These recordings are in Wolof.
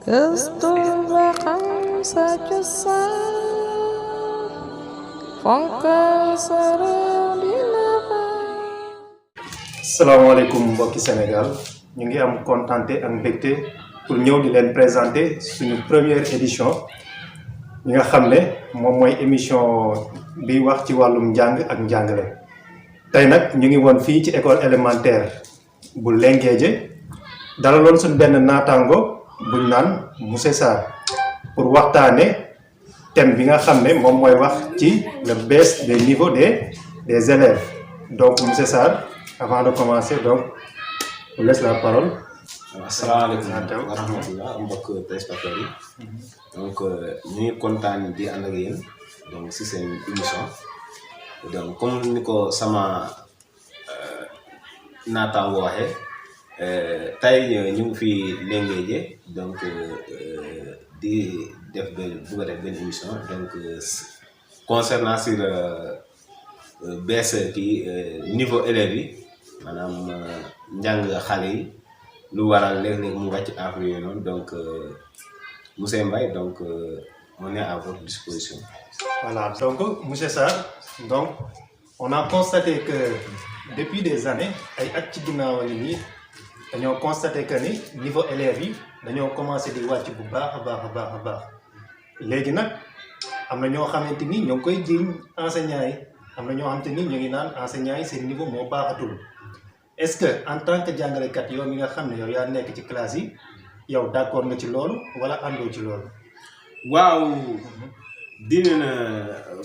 Gëstu ba xam sa cosaan fonkal sa réew dina fay. salaamaaleykum mbokki Sénégal ñu ngi am contenté ak mbégte pour ñëw di leen présenter suñu première édition ñi nga xam ne moom mooy émission bi wax ci wàllum njàng ak njàngale. tey nag ñu ngi woon fii ci école élémentaire bu Linguédié dalaloon suñu benn naataango buñ naan monsieur Sarr pour waxtaane thème bi nga xam ne moom mooy wax ci le baisse des niveaux des élèves. Donc monsieur Sarr, avant de commencer, donc je vous laisse la parole. asalaamaaleykum wa rahmatulah mbokk téléspectateurs yi donc ñu ngi kontaan di ànd ak yéen donc si seen émission donc comme ni ko sama naataango waxee tey ñu ngi fi Linguédié donc di def benn émission donc concernant sur baisse kii niveau élèves yi maanaam njàng xale yi. lu waral léeg-léeg mu wàcc affaire yooyu noonu donc monsieur Mbaye donc on est à votre disposition. Voilà, donc monsieur Sarr, donc on a constaté que depuis des années ay at ci ginnaaw nii dañoo constaté que ni niveau élèves yi dañoo commencé di wàcc bu baax a baax léegi nag am na ñoo xamante ni ñoo ngi koy jiiñ enseignants yi am na ñoo xamante ni ñu ngi naan enseignants yi seen niveau moo baaxatul. Est-ce que en tant que jàngalekat yow mi nga xam ne yow yaa nekk ci classe yi yow d'accord nga ci loolu wala àndoo ci loolu. waaw dina na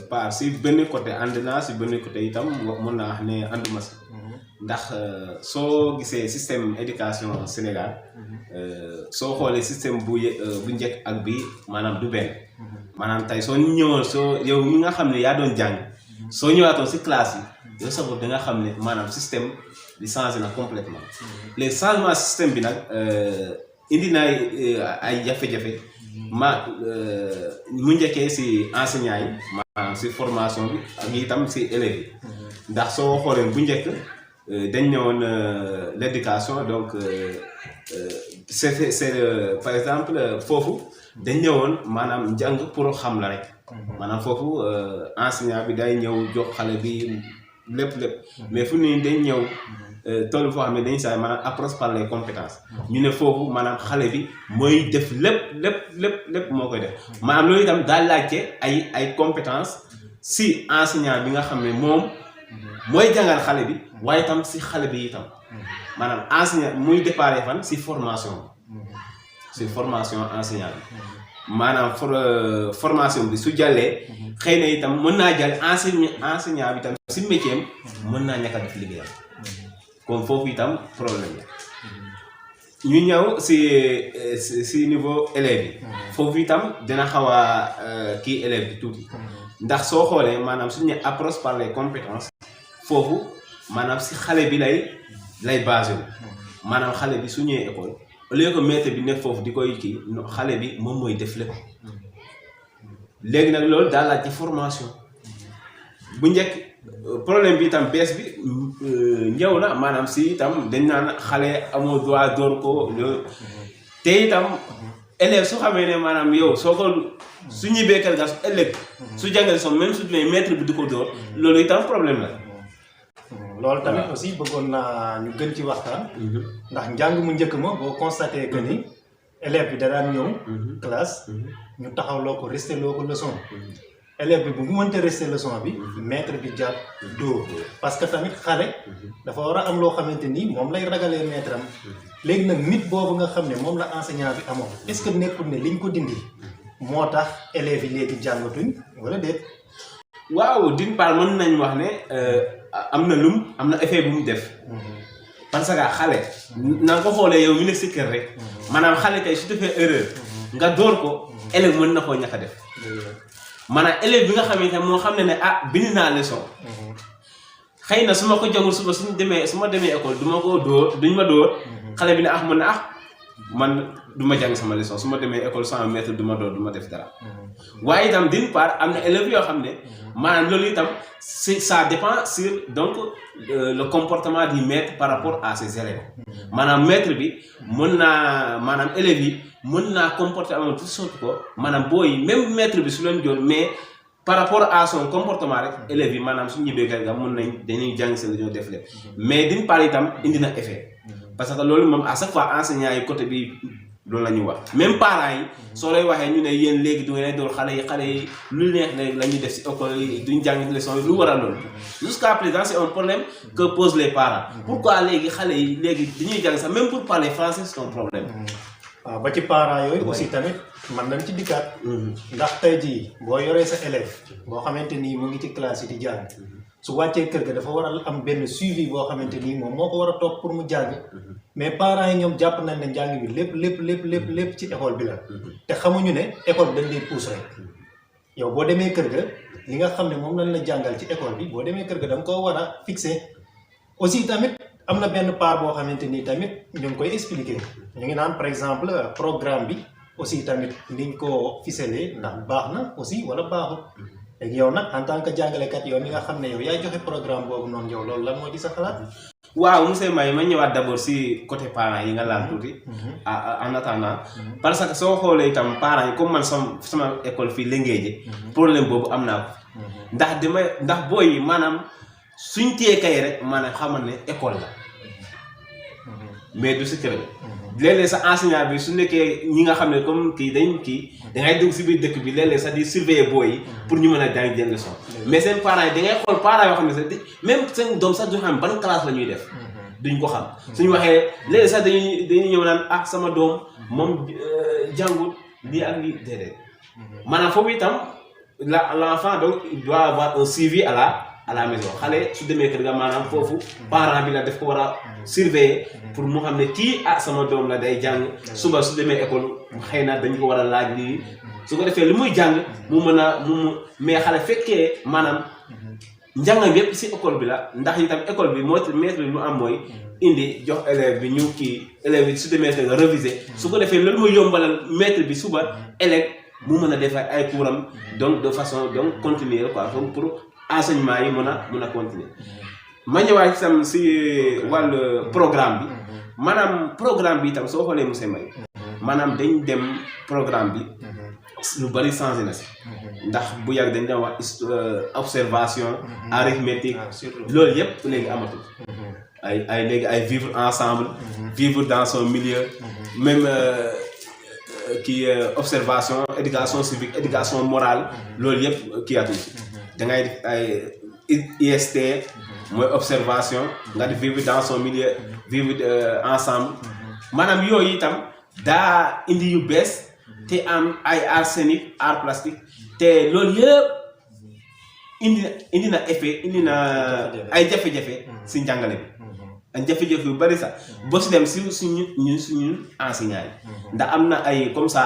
par si benn côté ànd naa si benn côté itam mën naa wax ne ànduma si. ndax soo gisee système éducation Sénégal soo xoolee système bu njëkk ak bi maanaam du benn. maanaam tey soo ñëwoon yow mi nga xam ne yaa doon jàng soo ñëwaatoon si classe yi yow sa bopp da nga xam ne maanaam système. di changé na complètement les changements système bi nag indi na ay jafe-jafe mu njëkkee si enseignants yi maanaam si formation bi ak itam si élèves yi ndax soo xoolee bu njëkk dañ ne woon l'éducation donc c'est par exemple foofu dañ ne woon maanaam njàng pour xam la rek maanaam foofu enseignant bi day ñëw jox xale bi lépp mais fu nii dañ ñëw toll foo xam ne dañu saa maanaam approche par les compétences ñu ne foofu maanaam xale bi mooy def lépp moo koy def maanaam loolu itam daal laajte ay compétences si enseignant bi nga xam ne moom mooy jàngal xale bi waaye itam si xale bi itam maanaam enseignant muy déparé fan si formation enseignant bi maanaam formation bi su jàllee xëy na itam mën naa jàll enseignant bi itam si métier am mën naa ñàkk a def liggéeyam kon foofu itam problème la ñu ñëw si niveau élèves yi foofu itam dina xaw a kii élève bi tuuti ndax soo xoolee maanaam suñu approche par les compétences foofu maanaam si xale bi lay basé wu maanaam xale bi su ñëwee école au lieu que maître bi nekk foofu di koy kii xale bi moom mooy def lépp léegi nag loolu daal laaj ci formation bu njëkk problème bi itam bees bi ñëw na maanaam si itam dañ naan xale amoo droit door ko te itam élève su xamee ne maanaam yow soo ko su ñibbee kër ga su ëllëg su jàngale son même su dee maître bi di ko door loolu itam problème la. loolu tamit aussi bëggoon naa ñu gën ci waxtaan. ndax njàng mu njëkk ma boo constaté que ni élève bi da daan ñëw. classe ñu taxawloo ko resté loo ko leçon. élève bi bu mu mënta resté leçon bi maître bi jàpp dóor parce que tamit xale dafa war a am loo xamante ni moom lay ragalee maître am léegi nag nit boobu nga xam ne moom la enseignant bi amoon est-ce que nekkul ne liñ ko dindi moo tax élèves yi léegi jàngatuñ wala déet. waaw d'une part mën nañ wax ne am na effet bu mu def parce que xale na nga ko xoolee yow mi nekk si kër rek maanaam xale tey su defee erreur nga door ko élève mën na koo ñàkk a def maanaam élève bi nga xamante ne moo xam ne bind naa leçon xëy na su ma ko jàngul suba su ma demee école duñ ma dóor xale bi ne man du ma jàng sama leçon su ma demee école sama maître du ma dóor du ma def dara waaye itam d'une part am na élèves yoo xam ne maanaam loolu itam ça dépend sur donc le comportement du maître par rapport à ses élèves maanaam maître bi mën naa maanaam élèves yi mën naa comporter am toute sorte que maanaam booy même maître bi su leen joon mais par rapport à son comportement rek élèves yi maanaam su ñibbee kër ga mën nañ dañuy jàng seen dañoo def lépp mais d'une part itam indi na effet parce que loolu moom à chaque fois enseignants yi côté bi loolu la ñuy wax même parents yi soo lay waxee ñu ne yéen léegi du ngeen doon xale yi lu neex la ñuy def si école yi duñ jàng leçon yi lu war a loolu jusqu'à présent c'est un problème que posent les parents pourquoi léegi xale yi léegi dañuy jàng sax même pour parler français c'est un problème waaw ba ci parents yooyu aussi tamit man nañ ci dikkaat ndax tey jii boo yoree sa élève boo xamante nii mu ngi ci classe yi di jàng su wàccee kër ga dafa war a am benn suivi boo xamante nii moom moo ko war a toog pour mu jàng mais parents yi ñoom jàpp nañ ne njàng bi lépp ci école bi la te xamuñu ne école bi dañ lay pousse rek yow boo demee kër ga li nga xam ne moom lañ la jàngal ci école bi boo demee kër ga da nga koo war a fixer aussi tamit am na benn part boo xamante ni tamit ñu ngi koy expliquer ñu ngi naan par exemple programme bi aussi tamit niñ ko ficelee ndax baax na aussi wala baaxul léegi yow nag en tant que jàngalekat yow mi nga xam ne yow yaay joxe programme boobu noonu yow loolu lan moo di sa xalaat. waaw monsieur Mbaye ma ñëwaat d'abord si côté parents yi nga laal tuuti. en attendant parce que soo xoolee itam parents yi comme man sama école fii Linguère problème boobu am naa ko. ndax booy yi maanaam suñ téye kay rek maanaam xamal ne école la mais du si kër léeg-léeg sa enseignant bi su nekkee ñi nga xam ne comme dangay dugg si biir dëkk bi léeg-léeg sax di surveiller booy yi pour ñu mën a jàng jël leçon mais seen parents yi dangay xool parents yoo xam ne sax même seen doom sax du xam ban classe la ñuy def duñ ko xam suñu waxee léeg-léeg sax dañuy ñëw naan sama doom moom jàngul lii ak lii déedéet maanaam foofu itam l'enfant donc il doit avoir un suivi à la maison xale su demee kër ga maanaam foofu parent bi la daf ko war a surveiller pour mu xam ne kii sama doom la day jàng suba su demee école xëy na dañ ko war a laaj lii su ko defee li muy jàng mu mën a mais xale fekkee maanaam njàngam yépp si école bi la ndax itam école bi maître bi lu am mooy indi jox élève bi ñu élève bi su demee kër ga réviser su ko defee loolu muy yombalal maître bi suba élève mu mën a defar ay couram donc de façon donc continuer quoi donc pour enseignement yi mën a continuer ma ñëwaat itam si wàllu programme bi maanaam programme bi itam soo xoolee monsieur Mbaye maanaam dañ dem programme bi lu bari changé na si ndax bu yàgg dañ doon wax observation arithmétique loolu yépp léegi amatul ay léegi ay vivre ensemble vivre dans son milieu même observation éducation civique éducation morale loolu yépp atul da ngay def ay IST mooy observation nga di vivre dans son milieu vivre ensemble maanaam yooyu itam daa indi yu bees te am ay art scénique art plastique te loolu yëpp indi na effet indi na ay jafe-jafe si njàngale bi ay jafe-jafe yu bari sax boo si dem si suñu enseignants yi ndax am na ay comme ça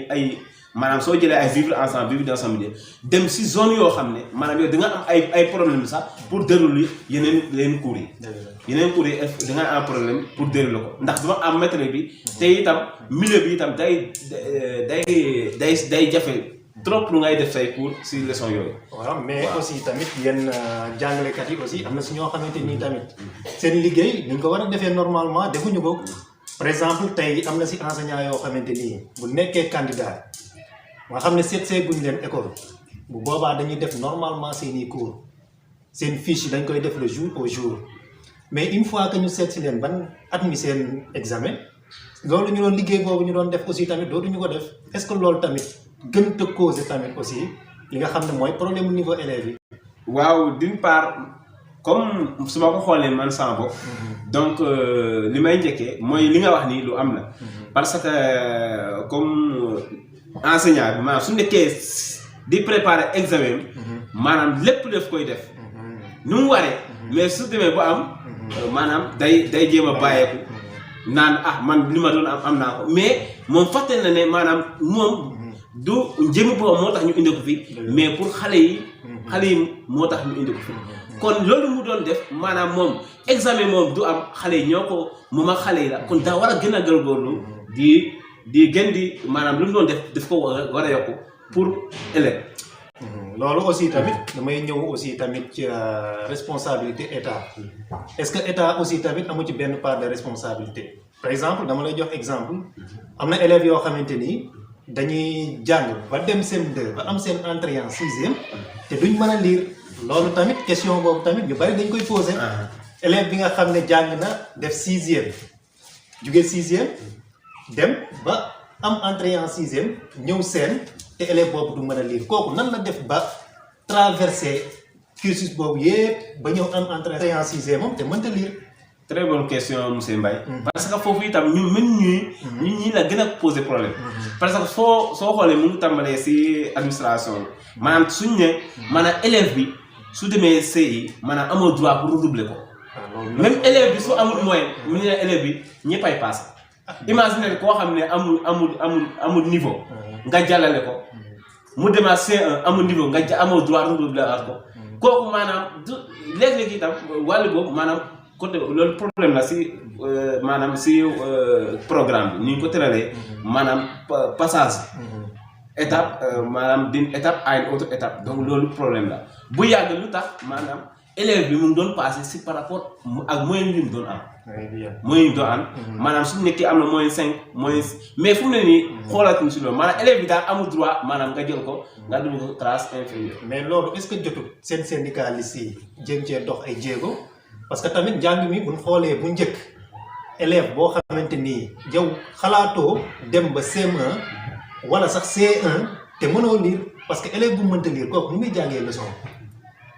ay maanaam soo jëlee ay vivre ensemble vivre dans son milieu dem si zone yoo xam ne maanaam yow da nga am ay problème sax pour dérouler yeneen cours yi da nga am problème pour dérouler ko ndax dama am maître bi te itam milieu bi itam day jafe trop lu ngay def say cours si leçon yooyu. waaw mais aussi tamit yenn jàngalekat yi aussi am na si ñoo xamante ni tamit seen liggéey ni ñu ko war a defee normalement defuñu ko par exemple tey am na si enseignant yoo xamante ni bu nekkee candidat nga xam ne seet guñ leen école bu boobaa dañuy def normalement seeni cours seen fiche dañ koy def le jour au jour mais une fois que ñu seet si leen ban admis seen examen loolu ñu doon liggéey boobu ñu doon def aussi tamit dootuñu ko def est-ce que loolu tamit gën a causer tamit aussi li nga xam ne mooy problème niveau élèves yi. waaw d'une part comme su ma ko xoolee man sama bopp donc li may njëkkee mooy li nga wax nii lu am la parce que comme enseignant bi maanaam su nekkee di préparer examen maanaam lépp daf koy def nu mu waree mais su demee ba am maanaam day jéem a bàyyeeku naan man li ma doon am naa ko mais moom fàtte na ne maanaam moom du njëmi boobu moo tax ñu indi ko fi mais pour xale yi moo tax ñu indi ko fi kon loolu mu doon def maanaam moom examen moom du am xale yi ñoo ko moom ak xale yi la kon daa war a gën a góorgóorlu di gën di maanaam lu mu doon daf ko war a yokku pour élève. loolu aussi tamit damay ñëw aussi tamit ci responsabilité état est-ce que état aussi tamit amu ci benn part de responsabilité par exemple dama lay jox exemple am na élèves yoo xamante ni dañuy jàng ba dem CM2 ba am seen entrée en 6e te duñ mën a lire loolu tamit question boobu tamit ñu bari dañ koy poser. élève bi nga xam ne jàng na def 6e jugee 6e dem ba am entrée en 6e ñëw seen te élève boobu du mën a lire kooku nan la def ba traverser cursus boobu yépp ba ñëw am entrée en 6e moom te mënta lire. très bonne question monsieur Mbaye. parce que foofu itam ñun même ñi la gën a poser problème. parce que soo xoolee mu ngi tàmbalee si administration bi maanaam suñ ne maanaam élève bi su demee CI maanaam amoo droit pour redoubler ko. même élève bi su amul moyen mu ne élève bi ñëppay passé. imagine koo xam ne amul niveau. nga jàllale ko. mu demaat C1 amul niveau nga amoo droit redoubler ko. kooku maanaam léeg-léeg itam wàllu boobu maanaam. côté loolu problème la si maanaam si programme bi ni ñu ko tëralee maanaam passage étape maanaam d'une étape à une autre étape donc loolu problème la bu yàgg lu tax maanaam élève bi mu ngi doon passé si par rapport ak moyen yi mu doon am. moyen yi mu doon am maanaam suñu nekkee am na moyen 5 moyen mais fu mu ne nii xoolatuñu si loolu maanaam élève bi daal amul droit maanaam nga jël ko nga dugg ko classe inférieure. mais loolu est-ce que jotul seen syndicaliste yi jéem cee dox ay jéego. parce que tamit njàng mi buñ xoolee bu njëkk élève boo xamante ni yow xalaatoo dem ba CM1 wala sax C1 te mënoo lire parce que élève bu mënta lire kooku ni muy jàngee leçon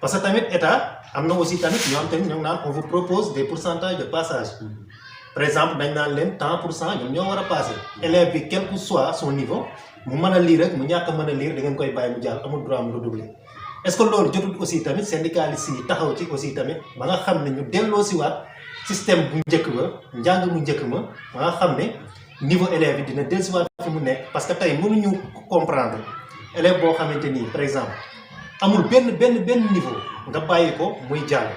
parce que tamit état am na aussi tamit ñoo xam tamit ñoo naan on vous propose des pourcentages de passage par exemple dañ naan leen tant pour cent ñoom ñoo war a passer élève bi quel que soit son niveau mu mën a lire rek mu ñàkk a mën a lire da ngeen koy bàyyi mu jàll amul droit mu redoubler. est-ce que loolu jotul aussi tamit syndicalistes yi taxaw ci aussi tamit ba nga xam ne ñu delloo si waat système bu njëkk ba njàng mu njëkk ma ba nga xam ne niveau élève yi dina dellu si waat fi mu nekk parce que tey mënuñu comprendre élève boo xamante ni par exemple amul benn niveau nga bàyyi ko muy jàll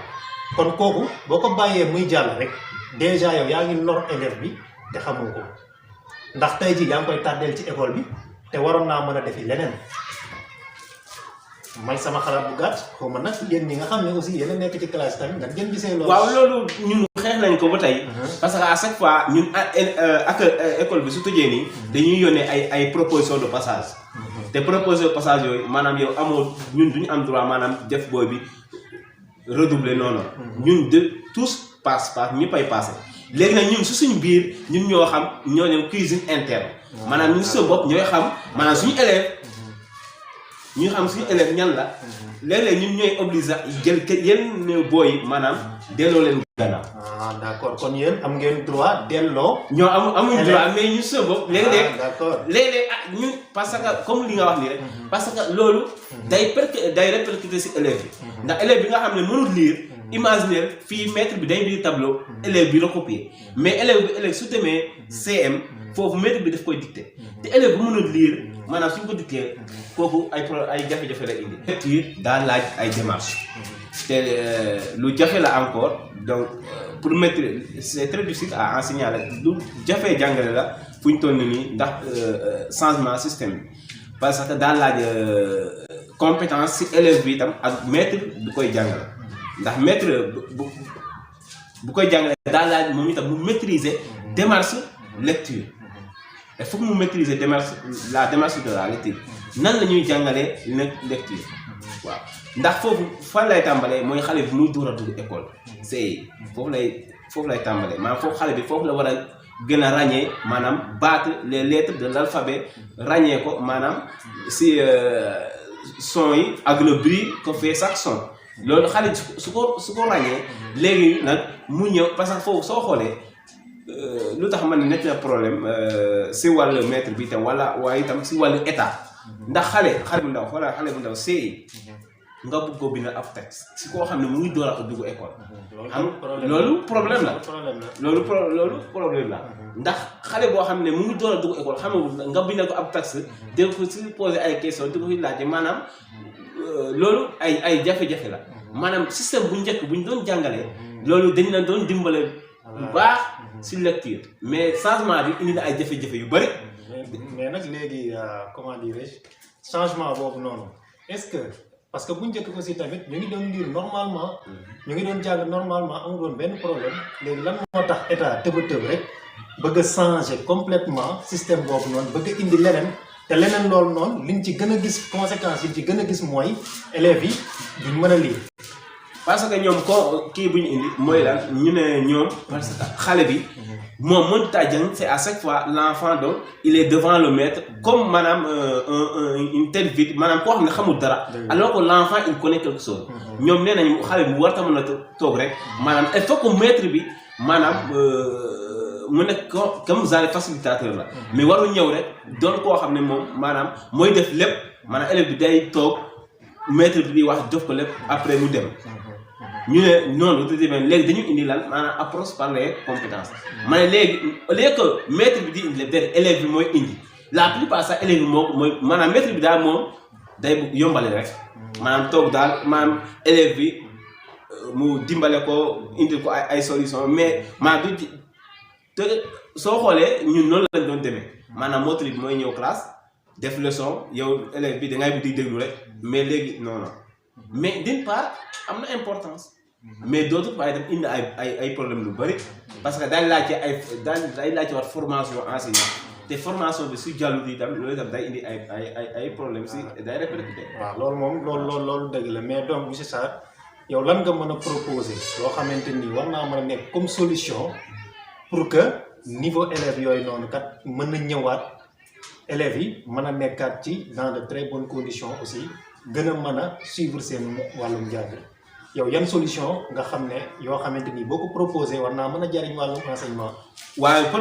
kon kooku boo ko bàyyee muy jàll rek déjà yow yaa ngi lor élève bi te xamoo ko ndax tey jii yaa ngi koy tàddeel ci école bi te waroon naa mën a defi leneen. man sama xalaat bu gàtt xaw ma nag yéen ñi nga xam ne aussi yéen a nekk ci classe tamit nga ngeen gisee loolu. waaw loolu ñun xeex nañ ko ba tey. parce que à chaque fois ñun ak école bi su tëjee nii. dañuy yónnee ay proposition de passage. te proposition de passage yooyu maanaam yow amoo ñun duñu am droit maanaam def booy bi redoubler noonu. ñun de tous passe ñëppay passé. léegi nag ñun su suñu biir ñun ñoo xam ñoo ne cuisine interne. maanaam ñun suñu bopp ñooy xam maanaam suñu élève. ñu xam suñu élève ñan la léeg-léeg ñun ñooy obligé jël yenn booy maanaam delloo leen gannaaw. ah d'accord kon yéen am ngeen droit delloo. ñoo amuñ droit mais ñu sa bopp. léeg-léeg d'accord léeg-léeg ñun parce que comme li nga wax nii rek. parce que loolu. day répercuter si élève bi. ndax élève bi nga xam ne mënul lire. imaginer fii maître bi day biir tableau. élève bi recopier mais élève su demee CM. foofu maître bi daf koy dicter te élève bu mënul lire maanaam suñ ko dicter kooku ay jafe-jafe la indi. lecture daa laaj ay démarches te lu jafe la encore donc pour mettre c'est très difficile à enseigner la lu jafe jàngale la fu ñu toll nii ndax changement système bi parce que daa laaj compétence si élève bi itam ak maître bu koy jàngale ndax maître bu koy jàngale daa laaj moom itam mu maîtriser démarche lecture. il faut que mu maîtriser la démarche de la lecture nan la ñuy jàngalee lecture waaw ndax foofu fan lay tàmbalee mooy xale bi muy door a dugg école c'est foofu lay tàmbalee maanaam foofu xale bi foofu la war a gën a ràññee maanaam battre les lettres de l'alphabet ràññee ko maanaam si son yi ak le bruit que fait chaque son loolu xale su ko ràññee léegi nag mu ñëw parce que foofu soo xoolee lu tax man nekk na problème si wàllu maître bi itam wala waaye itam si wàllu état ndax xale bu ndaw wala xale bu ndaw CI nga bëgg ko bind ab texte si koo xam ne mu ngi door a dugg école. xam loolu problème la loolu problème la ndax xale boo xam ne mu ngi door a dugg école xam nga bind ko ab texte di ko si poser ay questions di ko si laajte maanaam loolu ay jafe-jafe la maanaam système bu njëkk bu ñu doon jàngalee loolu dañ la doon dimbale bu baax si lecture mais changement bi indi na ay jafe-jafe yu bëri. mais nag léegi comment dirais-je changement boobu noonu est-ce que parce que bu njëkk aussi tamit ñu ngi doon lire normalement ñu ngi doon jàng normalement amul woon benn problème léegi lan moo tax état tëb rek bëgg a changer complètement système boobu noonu bëgg a indi leneen te leneen loolu noonu liñ ci gën a gis conséquences yi ci gën a gis mooy élèves yi duñ mën a lire. parce que ñoom ko kii bu ñu indi mooy lan ñu ne ñoom parce que xale bi moom mënut a jàng c'est à chaque fois l'enfant donc il est devant le maître comme maanaam une tête vide maanaam koo xam ne xamul dara alors que l'enfant il connaît quelque chose ñoom nee nañu xale bi war ta mën a toog rek maanaam il faut que maître bi maanaam mu nekk comme genre facilitateur la mais waru ñëw rek doon koo xam ne moom maanaam mooy def lépp maanaam élève bi day toog maître bi di wax jox ko lépp après mu dem ñu ne noonu te demee léegi dañu indi lan maanaam approche par les compétences ma ne léegi au lieu que maître bi di indi lépp déedéet élève bi mooy indi la plupart sax élève bi mooy maanaam maître bi daal moom day yombale rek maanaam toog daal maanaam élève bi mu dimbale ko indi ko ay solution mais maanaam du te soo xoolee ñun noonu lañ doon demee maanaam mottali bi mooy ñëw classe def leçon yow élève bi da ngay bëgg di déglu rek mais léegi non non mais d'une part am na importance mais d'autre part itam indi ay problème lu bari parce que dañ laajte day laajte wat formation enseignant te formation bi su jàllu di itam loolu itam day indi ay problème si day répercuté. waaw loolu moom loolu dëgg la mais donc monsieur Sarr yow lan nga mën a proposer loo xamante ni war naa mën a nekk comme solution pour que niveau élèves yooyu noonu kat mën na ñëwaat élèves yi mën a nekkaat ci dans de très bonnes conditions aussi gën a mën a suivre seen wàllum njàng yow yan solution nga xam ne yoo xamante ni boo ko proposé war naa mën a jariñ wàllum enseignement. waaye pour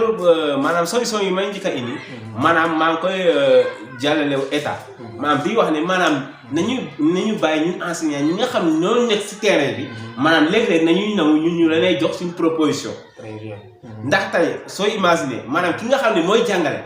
maanaam solution yi may njëkk a indi. maanaam maa ngi koy jàllale état. maanaam di wax ne maanaam nañu bàyyi ñun enseignants ñi nga xam ne ñoo nekk si terrain bi. maanaam léeg-léeg nañuy nangu ñu la lay jox suñu proposition. très bien. ndax tey soo imaginer maanaam ki nga xam ne mooy jàngale.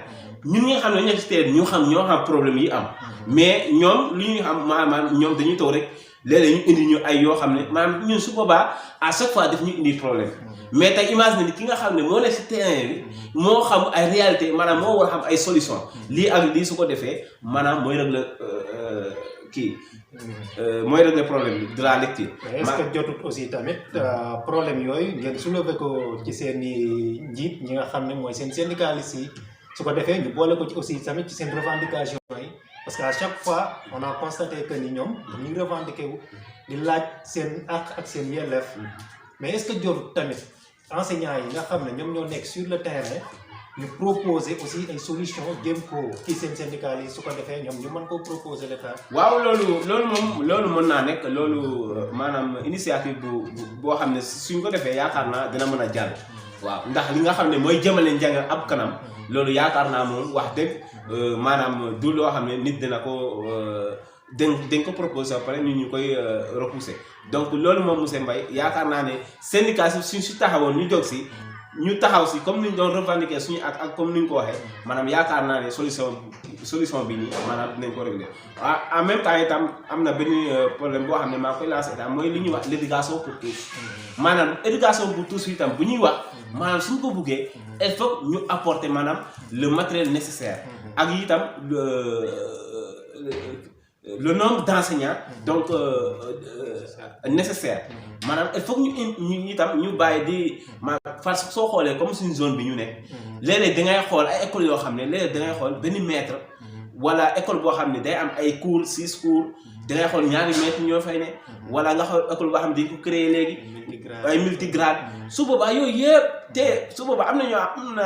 ñun ñi nga xam ne ñoo nekk si terrain bi ñoo xam problème yi am. mais ñoom lu ñuy xam maanaam ñoom dañuy toog rek. léeg-léeg ñu indi ñu ay yoo xam ne maanaam ñun su boobaa à chaque fois daf ñu indi problème mais tey imagine ni ki nga xam ne moo nekk si terrain bi moo xam ay réalité maanaam moo war a xam ay solution lii ak lii su ko defee maanaam mooy régler mooy régler problème bi de la lecture. mais est-ce que jotut aussi tamit problème yooyu ngeen soulever ko ci seen i njiit ñi nga xam ne mooy seen syndicalistes yi su ko defee ñu boole ko ci aussi tamit ci seen revendication yi. parce que à chaque fois on a constaté que ni ñoom dañuy revendiquer wu di laaj seen àq ak seen yelleef mais est-ce que jotut tamit enseignants yi nga xam ne ñoom ñoo nekk sur le terrain ñu proposer aussi ay solutions jéem ko kii seen syndicat yi su ko defee ñoom ñu mën koo proposer l'état. waaw loolu mën naa nekk loolu maanaam initiative boo xam ne suñ ko defee yaakaar naa dina mën a jàll. waaw ndax li nga xam ne mooy jëmale njàng ab kanam loolu yaakaar naa moom wax dëgg maanaam du loo xam ne nit dina ko dañ ko proposé ba pare ñu koy repousser donc loolu moom monsieur Mbaye yaakaar naa ne syndicat si su taxawoon ñu jóg si ñu taxaw si comme ni ñu doon revendiquer suñu ak comme ni ñu ko waxee maanaam yaakaar naa ne solution bi nii maanaam dinañ ko régler en même temps itam am na benn problème boo xam ne maa koy lancé itam mooy li ñuy wax l'éducation pour tous maanaam éducation pour tous itam bu ñuy wax maanaam suñ ko buggee il faut ñu apporter maanaam le matériel nécessaire ak itam le nombre d'enseignants donc nécessaire maanaam il faut ñu itam ñu bàyyi di parce que soo xoolee comme suñu zone bi ñu nekk léeg-léeg da ngay xool ay écoles yoo xam ne léeg-léeg da ngay xool benn maître wala école boo xam ne day am ay cours 6 cours da ngay xool ñaari maître ñoo fay ne wala nga xool école boo xam ne dañ ko créé léegi ay multigrade su boobaa yooyu yëpp te su boobaa am na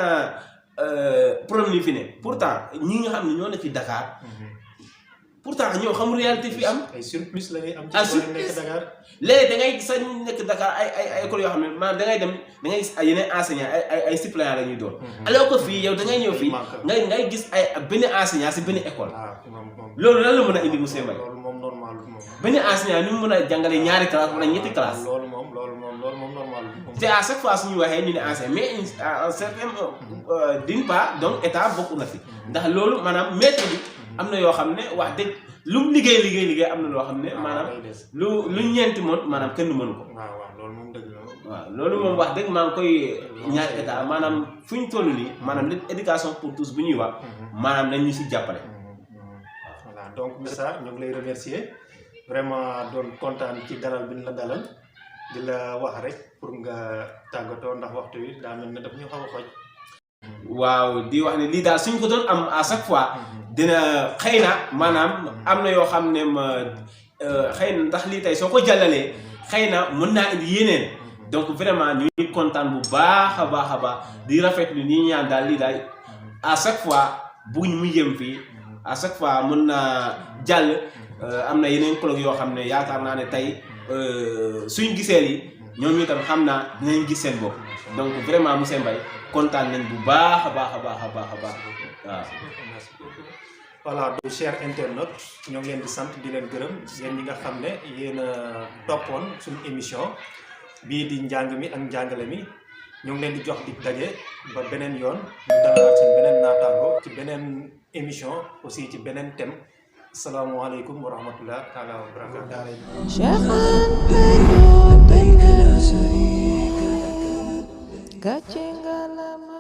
problème yi fi ne pourtant ñi nga xam ne ñoo nekk fi Dakar pourtant ñoo xamul réalité fi am. ay surplus la ñuy am. ci nekk Dakar léegi da ngay gis sax ñu nekk Dakar ay écoles yoo xam ne maanaam da ngay dem da ngay gis ay yeneen enseignants ay suppléants la ñuy doon. alors que fii yow da ngay ñëw fii ngay gis ay benn enseignant si benn école. loolu lan la mën a indi monsieur Mbaye. loolu moom normal moom. benn enseignant ni mu mën a jàngalee ñaari classe wala ñetti classe. loolu moom normal. te à chaque fois suñu waxee ñu ne enseignant mais en certain d'une part donc état bokk na fi. ndax loolu maanaam maître bi. am na yoo xam ne wax dëgg lu mu liggéey am na loo xam ne maanaam lu ñeenti moon maanaam kenn mënu ko. waaw loolu moom dëgg la. waaw loolu moom wax dëgg maa ngi koy ñaar état maanaam fu ñu toll nii maanaam l'éducation pour tous bu ñuy wax maanaam nañ ñu si jàppale. voilà donc Moussa ñu ngi lay remercier vraiment doon kontaan ci dalal bi ñu la dalal di la wax rek pour nga tàggatoo ndax waxtu wi daa mel ne daf ñu xaw a xoj. waaw di wax ne lii daal suñ ko doon am à chaque fois dina xëy na maanaam am na yoo xam ne ma xëy na ndax lii tey soo ko jàllalee xëy na mën naa indi yeneen donc vraiment ñu ngi kontaan bu baax a baax di rafetlu ni ñaan daal lii daal à chaque fois buñ mu jëm fii à chaque fois mën naa jàll am na yeneen colloque yoo xam ne yaakaar naa ne tey suñ gisee yi ñoom itam xam naa dinañ gis seen bopp donc vraiment monsieur Mbaye kontaan nañ bu baax a baax waaw. voilà donc chers internautes ñoo ngi leen di sant di leen gërëm yéen ñi nga xam ne yéen a toppoon suñu émission bii di njàng mi ak njàngale mi ñoo ngi leen di jox dig daje ba beneen yoon ñu dalalaat seen beneen naataango ci beneen émission aussi ci beneen thème asalaamaaleykum wa rahmatullah taala wa barakatuh. Gachengalama